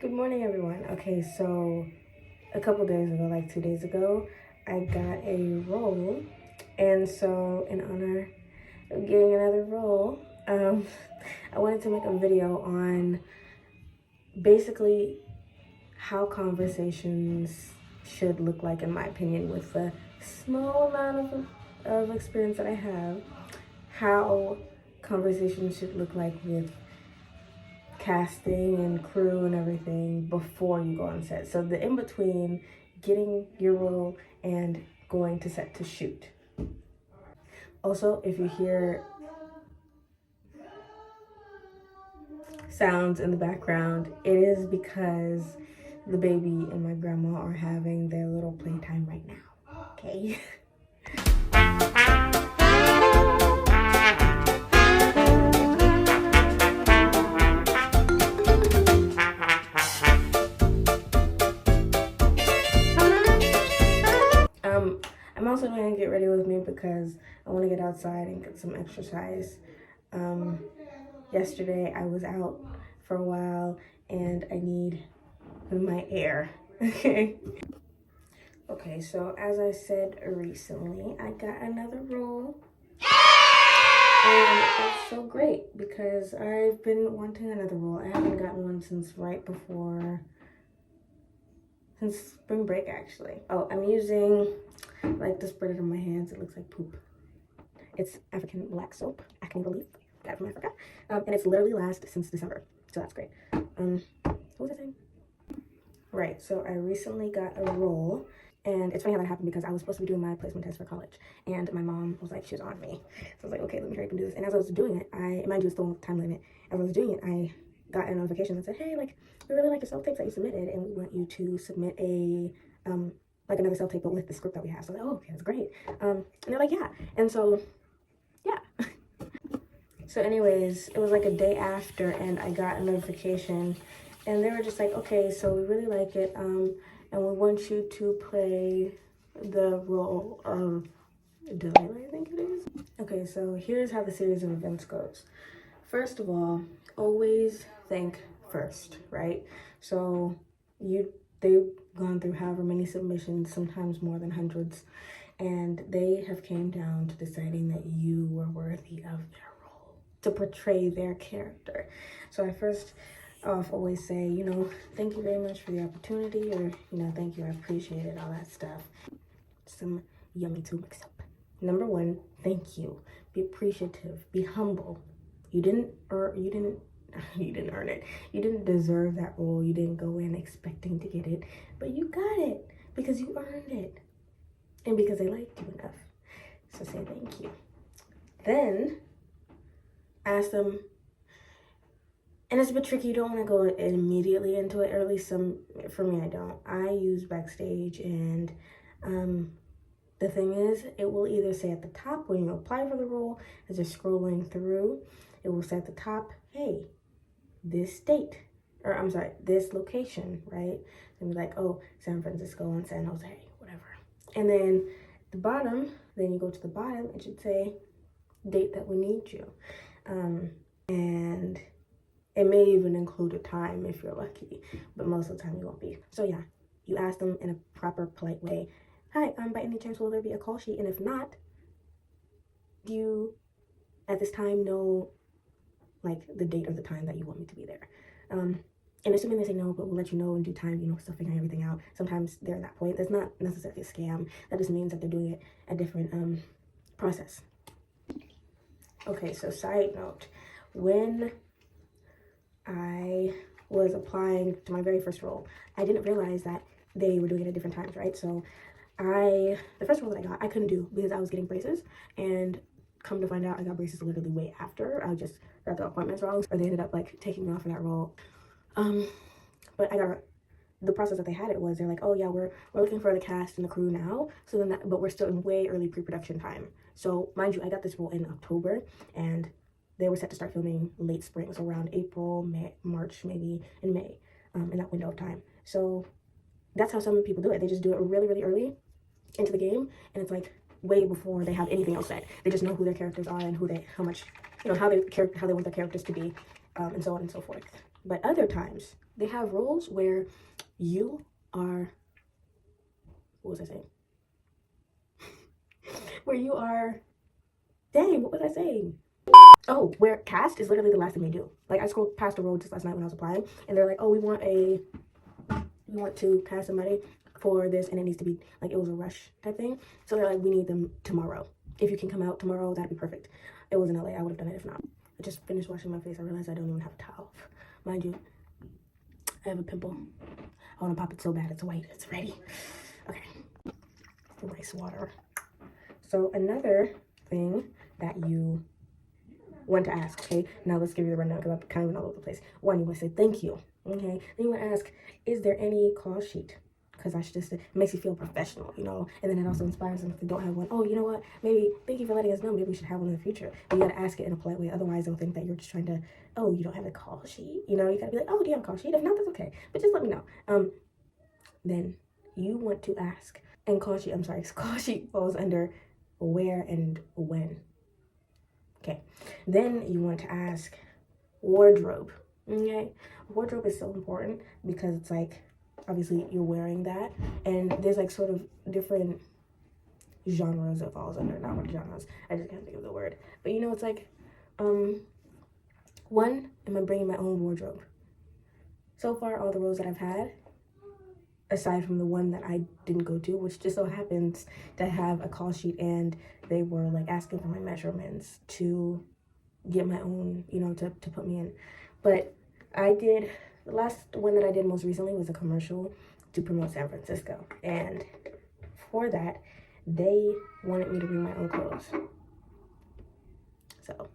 Good morning, everyone. Okay, so a couple days ago, like 2 days ago, I got a role, and so in honor of getting another role, I wanted to make a video on basically how conversations should look like, in my opinion, with the small amount of experience that I have, how conversations should look like with casting and crew and everything before you go on set. So the in between getting your role and going to set to shoot. Also, if you hear sounds in the background, it is because the baby and my grandma are having their little playtime right now. Okay. I'm also going to get ready with me because I want to get outside and get some exercise. Yesterday I was out for a while and I need my air. Okay. Okay, so as I said recently, I got another role. And it's so great because I've been wanting another role. I haven't gotten one since spring break, actually. Oh, I'm using, like, to spread it on my hands. It looks like poop. It's African black soap, acne relief. Got it from Africa. And it's literally last since December, so that's great. What was I saying? Right, so I recently got a role, and it's funny how that happened because I was supposed to be doing my placement test for college, and my mom was like, she was on me. So I was like, okay, let me hurry up and do this. And as I was doing it, mind you, it's still time limit. As I was doing it, I got a notification that said, hey, like, we really like your self-tapes that you submitted, and we want you to submit a, like another self-tape, but with the script that we have. So I was like, oh, okay, that's great. And they're like, yeah. And so, yeah. So anyways, it was like a day after, and I got a notification, and they were just like, okay, so we really like it, and we want you to play the role of Delilah, I think it is. Okay, so here's how the series of events goes. First of all, always think first, right? So they've gone through however many submissions, sometimes more than hundreds, and they have came down to deciding that you were worthy of their role, to portray their character. So I first off always say, you know, thank you very much for the opportunity, or, you know, thank you, I appreciate it, all that stuff. Some yummy to mix up. Number one, thank you. Be appreciative. Be humble. You didn't earn it. You didn't deserve that role. You didn't go in expecting to get it, but you got it because you earned it and because they liked you enough. So say thank you. Then ask them, and it's a bit tricky. You don't want to go immediately into it, or at least for me, I don't. I use Backstage, and the thing is, it will either say at the top when you apply for the role, as you're scrolling through, it will say at the top, hey, this date, or I'm sorry, this location, right? And be like, oh, San Francisco and San Jose, whatever. And then the bottom, then you go to the bottom, it should say date that we need you. And it may even include a time if you're lucky, but most of the time you won't be. So yeah, you ask them in a proper, polite way, hi, by any chance will there be a call sheet? And if not, do you at this time know like the date or the time that you want me to be there? And assuming they say no, but we'll let you know in due time, you know, still figuring everything out. Sometimes they're at that point. That's not necessarily a scam. That just means that they're doing it a different process. Okay, so side note, when I was applying to my very first role, I didn't realize that they were doing it at different times, right? So the first role that I got, I couldn't do because I was getting braces, and come to find out, I got braces literally way after. I just got the appointments wrong, or they ended up like taking me off for that role. But the process that they had it was, they're like, oh yeah, we're looking for the cast and the crew now. So then but we're still in way early pre-production time. So mind you, I got this role in October, and they were set to start filming late spring, so around April, May, March, maybe in May, in that window of time. So that's how some people do it. They just do it really, really early into the game, and it's like way before they have anything else set. They just know who their characters are and how much, you know, how they want their characters to be, and so on and so forth. But other times, they have roles where you are, what was I saying? Where you are, dang, what was I saying? Oh, where cast is literally the last thing they do. Like, I scrolled past the role just last night when I was applying, and they're like, oh, we want to cast somebody for this, and it needs to be, like, it was a rush type thing. So they're like, we need them tomorrow. If you can come out tomorrow, that'd be perfect. It was in LA, I would have done it if not. I just finished washing my face. I realized I don't even have a towel. Mind you, I have a pimple. I want to pop it so bad. It's white. It's ready. Okay. Rice water. So another thing that you want to ask, okay? Now let's give you the rundown because I'm kind of all over the place. One, you want to say thank you, okay? Then you want to ask, is there any call sheet? Because that's just, it makes you feel professional, you know? And then it also inspires them if they don't have one. Oh, you know what? Maybe, thank you for letting us know. Maybe we should have one in the future. But you got to ask it in a polite way. Otherwise, they'll think that you're just trying to, oh, you don't have a call sheet? You know, you got to be like, oh, do you have a call sheet? If not, that's okay. But just let me know. Then you want to ask, and call sheet falls under where and when. Okay, then you want to ask wardrobe. Okay, wardrobe is so important because it's like, obviously you're wearing that, and there's like sort of different genres it falls under. Not what genres, I just can't think of the word. But you know, it's like, one, am I bringing my own wardrobe? So far, all the roles that I've had, aside from the one that I didn't go to, which just so happens to have a call sheet, and they were like asking for my measurements to get my own, you know, to put me in. But I did, the last one that I did most recently was a commercial to promote San Francisco. And for that, they wanted me to bring my own clothes. So,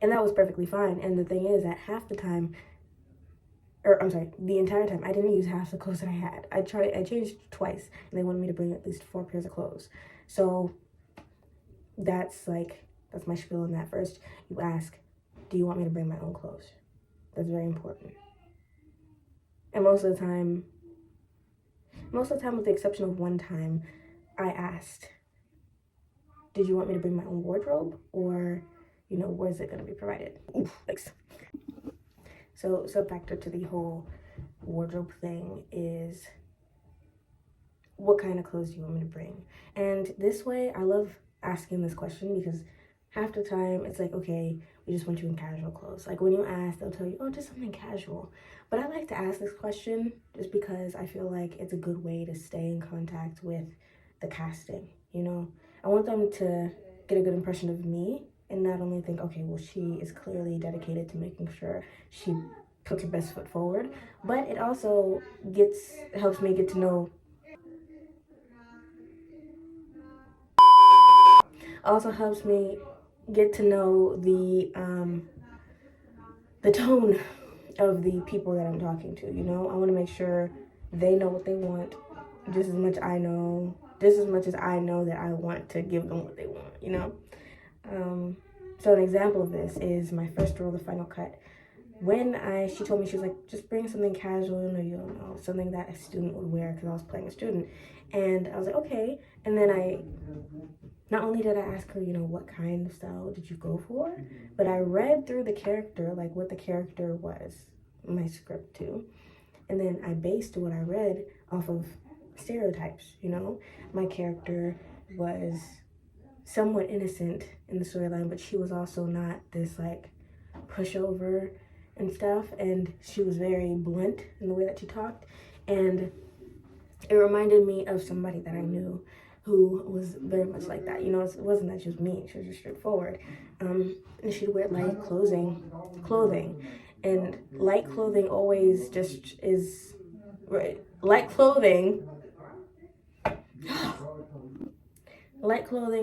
and that was perfectly fine. And the thing is that half the time, the entire time, I didn't use half the clothes that I had. I changed twice, and they wanted me to bring at least 4 pairs of clothes. So that's my spiel on that. First, you ask, do you want me to bring my own clothes? That's very important. And most of the time, with the exception of one time, I asked, did you want me to bring my own wardrobe, or, you know, where's it going to be provided? Oof, thanks. So factor to the whole wardrobe thing is, what kind of clothes do you want me to bring? And this way, I love asking this question because half the time it's like, okay, we just want you in casual clothes. Like when you ask, they'll tell you, oh, just something casual. But I like to ask this question just because I feel like it's a good way to stay in contact with the casting, you know? I want them to get a good impression of me and not only think, okay, well, she is clearly dedicated to making sure she puts her best foot forward, but it also helps me get to know the tone of the people that I'm talking to, you know? I want to make sure they know what they want just as much as I know that I want to give them what they want, you know? So an example of this is my first role, the final cut. When she told me, she was like, just bring something casual, you know, something that a student would wear, because I was playing a student. And I was like, okay. And then not only did I ask her, you know, what kind of style did you go for, but I read through the character, like what the character was, my script too. And then I based what I read off of stereotypes, you know. My character was somewhat innocent in the storyline, but she was also not this like pushover and stuff, and she was very blunt in the way that she talked, and it reminded me of somebody that I knew who was very much like that. You know, it wasn't that she was mean, she was just straightforward. And she'd wear light clothing, and light clothing always just is right. Light clothing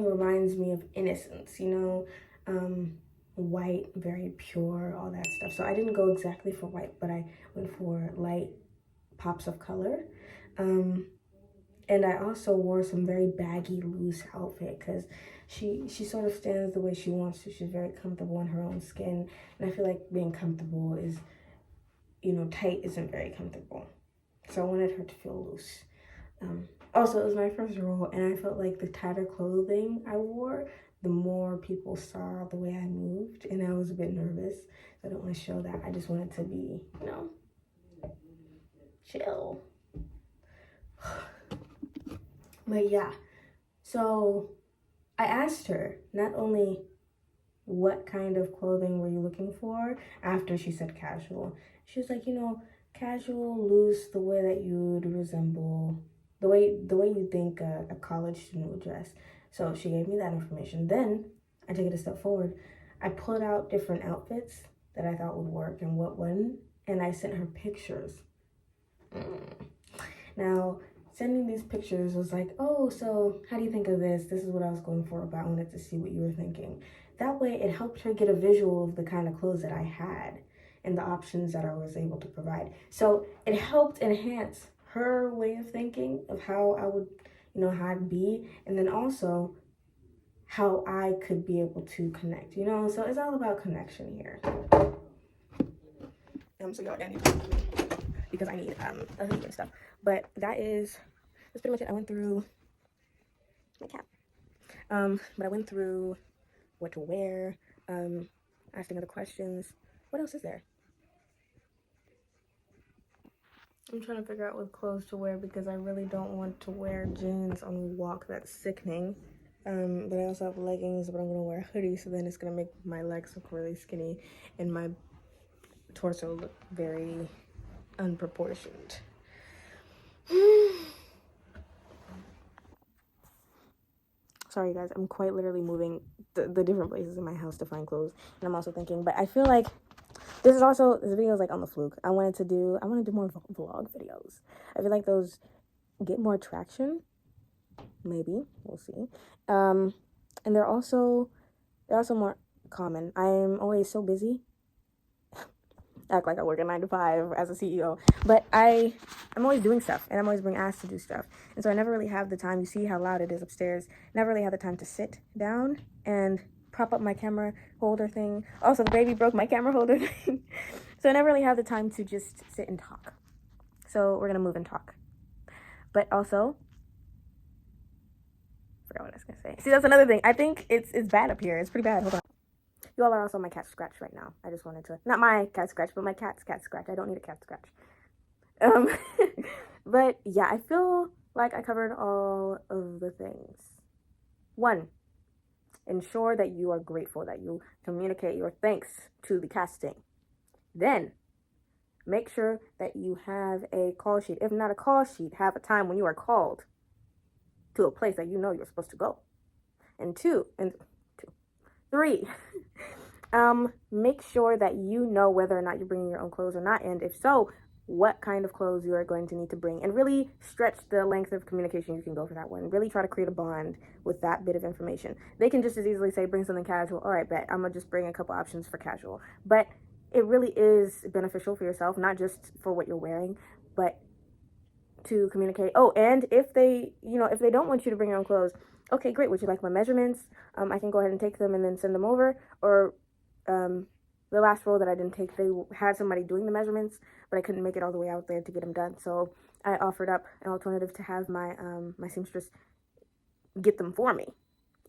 reminds me of innocence, you know. White, very pure, all that stuff. So I didn't go exactly for white, but I went for light pops of color. And I also wore some very baggy, loose outfit because she sort of stands the way she wants to. She's very comfortable in her own skin. And I feel like being comfortable is, you know, tight isn't very comfortable. So I wanted her to feel loose. Also, it was my first role, and I felt like the tighter clothing I wore the more people saw the way I moved, and I was a bit nervous. So I don't want to show that. I just wanted to be, chill. But yeah, so I asked her not only what kind of clothing were you looking for after she said casual. She was like, casual, loose, the way that you'd resemble, the way you think a college student would dress. So she gave me that information. Then I took it a step forward. I pulled out different outfits that I thought would work and what wouldn't, and I sent her pictures. Now, sending these pictures was like, oh, so how do you think of this? This is what I was going for, but I wanted to see what you were thinking. That way, it helped her get a visual of the kind of clothes that I had and the options that I was able to provide. So it helped enhance her way of thinking of how I would, how I'd be, and then also how I could be able to connect, So it's all about connection here. So y'all got because I need a hoodie and stuff. But that's pretty much it. I went through my cap. But I went through what to wear, asking other questions. What else is there? I'm trying to figure out what clothes to wear because I really don't want to wear jeans on a walk. That's sickening. But I also have leggings, but I'm gonna wear a hoodie, so then it's gonna make my legs look really skinny and my torso look very unproportioned. Sorry guys, I'm quite literally moving the different places in my house to find clothes, and I'm also thinking, but I feel like this video is like on the fluke. I want to do more vlog videos. I feel like those get more traction. Maybe, we'll see. And they're also more common. I'm always so busy. Act like I work a 9 to 5 as a CEO, but I'm always doing stuff, and I'm always being asked to do stuff, and so I never really have the time. You see how loud it is upstairs. Never really have the time to sit down and prop up my camera holder thing. Also, the baby broke my camera holder thing. So I never really have the time to just sit and talk. So we're gonna move and talk. But also, forgot what I was gonna say. See, that's another thing. I think it's bad up here. It's pretty bad. Hold on. You all are also my cat scratch right now. I just wanted to, not my cat scratch, but my cat's cat scratch. I don't need a cat scratch. But yeah, I feel like I covered all of the things. 1, ensure that you are grateful, that you communicate your thanks to the casting. Then, make sure that you have a call sheet. If not a call sheet, have a time when you are called to a place that you know you're supposed to go. And 3, make sure that you know whether or not you're bringing your own clothes or not, and if so, what kind of clothes you are going to need to bring, and really stretch the length of communication you can go for that one. Really try to create a bond with that bit of information. They can just as easily say, bring something casual. All right, bet, I'm gonna just bring a couple options for casual. But it really is beneficial for yourself, not just for what you're wearing, but to communicate. Oh, and if they don't want you to bring your own clothes, okay, great, would you like my measurements? I can go ahead and take them and then send them over. Or the last role that I didn't take, they had somebody doing the measurements, but I couldn't make it all the way out there to get them done. So I offered up an alternative to have my my seamstress get them for me.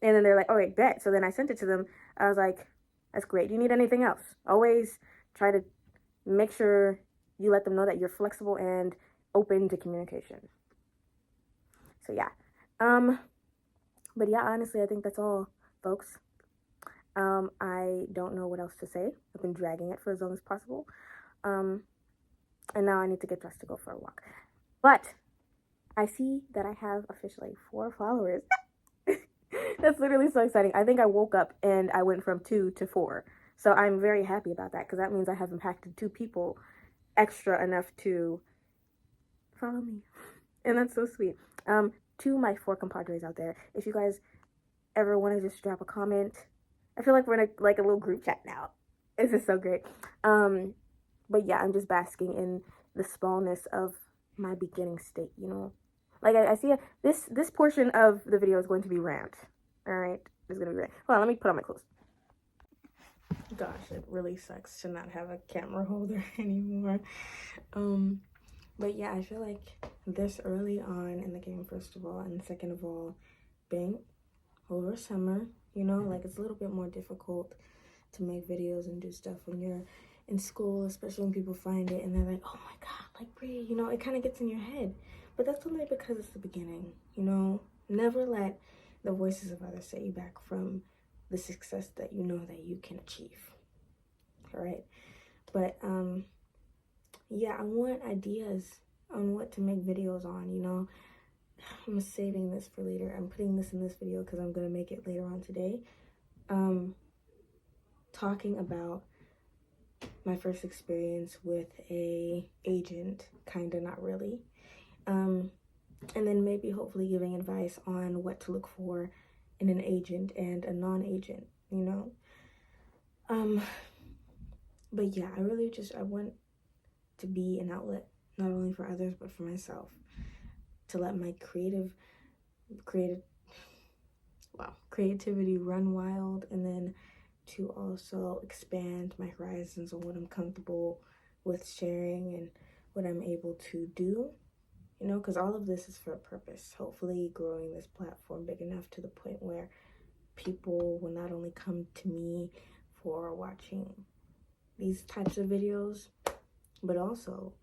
And then they're like, all right, bet. So then I sent it to them. I was like, that's great. Do you need anything else? Always try to make sure you let them know that you're flexible and open to communication. So yeah. But yeah, honestly, I think that's all, folks. I don't know what else to say. I've been dragging it for as long as possible. And now I need to get dressed to go for a walk. But I see that I have officially 4 followers. That's literally so exciting. I think I woke up and I went from 2 to 4. So I'm very happy about that, because that means I have impacted 2 people extra enough to follow me. And that's so sweet. To my 4 compadres out there, if you guys ever want to just drop a comment, I feel like we're in a little group chat now. This is so great. But yeah, I'm just basking in the smallness of my beginning state, Like I see this portion of the video is going to be rant. All right, it's gonna be rant. Hold on, let me put on my clothes. Gosh, it really sucks to not have a camera holder anymore. But yeah, I feel like this early on in the game, first of all, and second of all, being over summer, you know? Like, it's a little bit more difficult to make videos and do stuff when you're in school, especially when people find it and they're like, oh my God, like, Brie, you know, it kind of gets in your head. But that's only because it's the beginning, you know? Never let the voices of others set you back from the success that you know that you can achieve. All right? But, yeah, I want ideas on what to make videos on, you know? I'm saving this for later. I'm putting this in this video because I'm going to make it later on today. Talking about my first experience with a agent, kind of, not really. And then maybe hopefully giving advice on what to look for in an agent and a non-agent, you know? But yeah, I want to be an outlet, not only for others, but for myself, to let my creativity run wild, and then to also expand my horizons on what I'm comfortable with sharing and what I'm able to do, you know, because all of this is for a purpose. Hopefully growing this platform big enough to the point where people will not only come to me for watching these types of videos, but also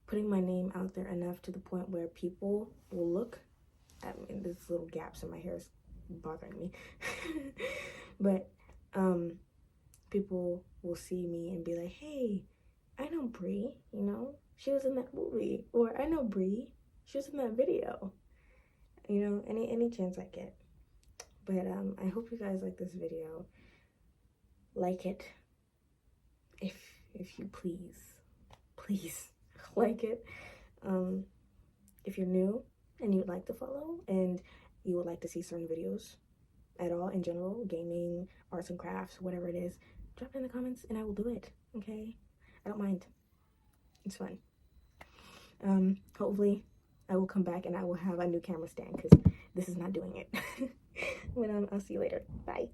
putting my name out there enough to the point where people will look at me. There's little gaps in my hair is bothering me. But people will see me and be like, hey, I know Brie, you know, she was in that movie. Or I know Brie, she was in that video. You know, any chance I get. But I hope you guys like this video. Like it, if you please like it. If you're new and you'd like to follow and you would like to see certain videos at all in general, gaming, arts and crafts, whatever it is, drop it in the comments and I will do it. Okay, I don't mind. It's fun. Hopefully I will come back and I will have a new camera stand because this is not doing it. But I'll see you later. Bye.